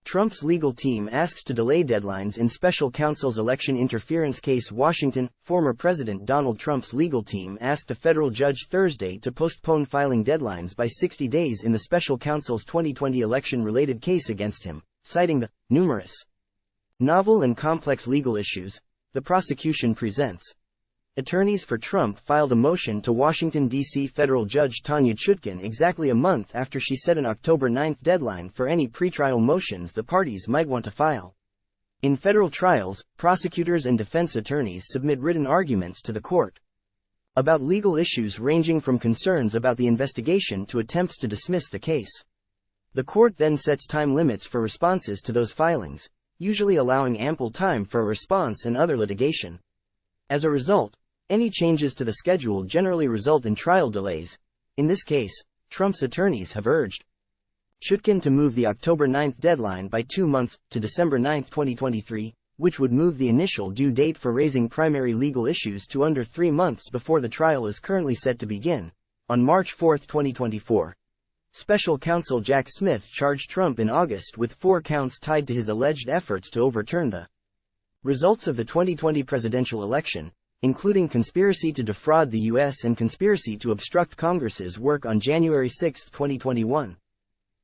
Trump's legal team asks to delay deadlines in special counsel's election interference case. Washington, former President Donald Trump's legal team asked a federal judge Thursday to postpone filing deadlines by 60 days in the special counsel's 2020 election-related case against him, citing the numerous novel and complex legal issues the prosecution presents. Attorneys for Trump filed a motion to Washington, D.C. federal Judge Tanya Chutkan exactly a month after she set an October 9 deadline for any pretrial motions the parties might want to file. In federal trials, prosecutors and defense attorneys submit written arguments to the court about legal issues ranging from concerns about the investigation to attempts to dismiss the case. The court then sets time limits for responses to those filings, usually allowing ample time for a response and other litigation. As a result, any changes to the schedule generally result in trial delays. In this case, Trump's attorneys have urged Chutkan to move the October 9 deadline by 2 months, to December 9, 2023, which would move the initial due date for raising primary legal issues to under 3 months before the trial is currently set to begin, on March 4, 2024. Special counsel Jack Smith charged Trump in August with 4 counts tied to his alleged efforts to overturn the results of the 2020 presidential election, including conspiracy to defraud the U.S. and conspiracy to obstruct Congress's work on January 6, 2021.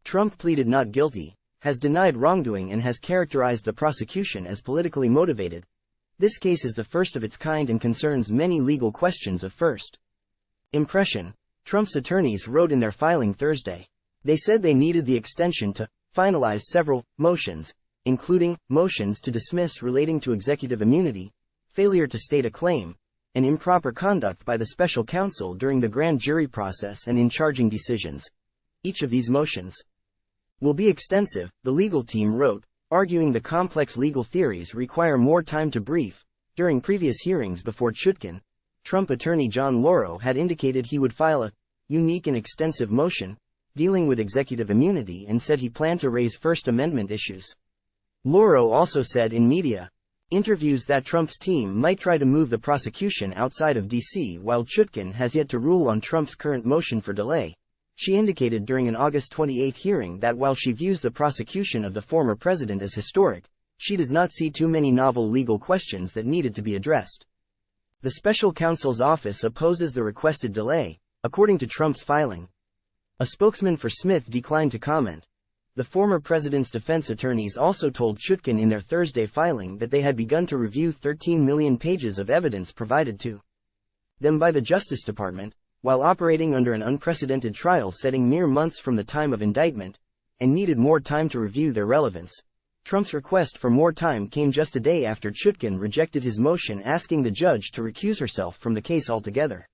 Trump pleaded not guilty, has denied wrongdoing and has characterized the prosecution as politically motivated. This case is the first of its kind and concerns many legal questions of first impression, Trump's attorneys wrote in their filing Thursday. They said they needed the extension to finalize several motions, including motions to dismiss relating to executive immunity, failure to state a claim, and improper conduct by the special counsel during the grand jury process and in charging decisions. Each of these motions will be extensive, the legal team wrote, arguing the complex legal theories require more time to brief. During previous hearings before Chutkan, Trump attorney John Lauro had indicated he would file a unique and extensive motion dealing with executive immunity and said he planned to raise First Amendment issues. Lauro also said in media interviews that Trump's team might try to move the prosecution outside of D.C. while Chutkan has yet to rule on Trump's current motion for delay. She indicated during an August 28 hearing that while she views the prosecution of the former president as historic, she does not see too many novel legal questions that needed to be addressed. The special counsel's office opposes the requested delay, according to Trump's filing. A spokesman for Smith declined to comment. The former president's defense attorneys also told Chutkan in their Thursday filing that they had begun to review 13 million pages of evidence provided to them by the Justice Department, while operating under an unprecedented trial setting mere months from the time of indictment, and needed more time to review their relevance. Trump's request for more time came just a day after Chutkan rejected his motion asking the judge to recuse herself from the case altogether.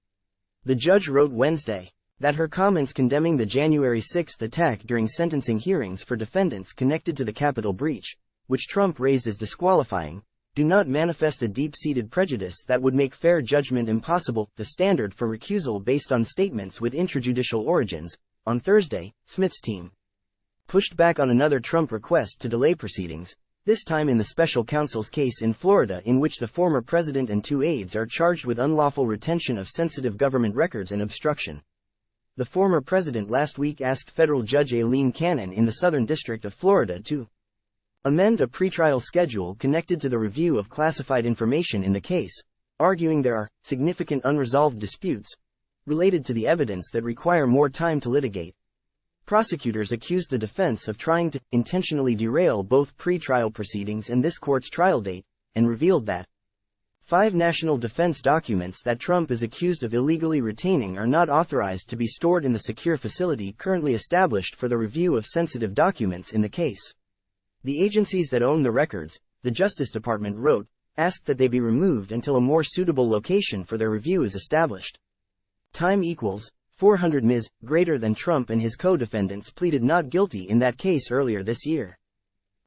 The judge wrote Wednesday that her comments condemning the January 6 attack during sentencing hearings for defendants connected to the Capitol breach, which Trump raised as disqualifying, do not manifest a deep-seated prejudice that would make fair judgment impossible. The standard for recusal based on statements with intrajudicial origins. On Thursday, Smith's team pushed back on another Trump request to delay proceedings, this time in the special counsel's case in Florida in which the former president and 2 aides are charged with unlawful retention of sensitive government records and obstruction. The former president last week asked federal judge Aileen Cannon in the Southern District of Florida to amend a pretrial schedule connected to the review of classified information in the case, arguing there are significant unresolved disputes related to the evidence that require more time to litigate. Prosecutors accused the defense of trying to intentionally derail both pretrial proceedings and this court's trial date, and revealed that 5 national defense documents that Trump is accused of illegally retaining are not authorized to be stored in the secure facility currently established for the review of sensitive documents in the case. The agencies that own the records, the Justice Department wrote, asked that they be removed until a more suitable location for their review is established. Time equals 400 Ms. greater than Trump and his co-defendants pleaded not guilty in that case earlier this year.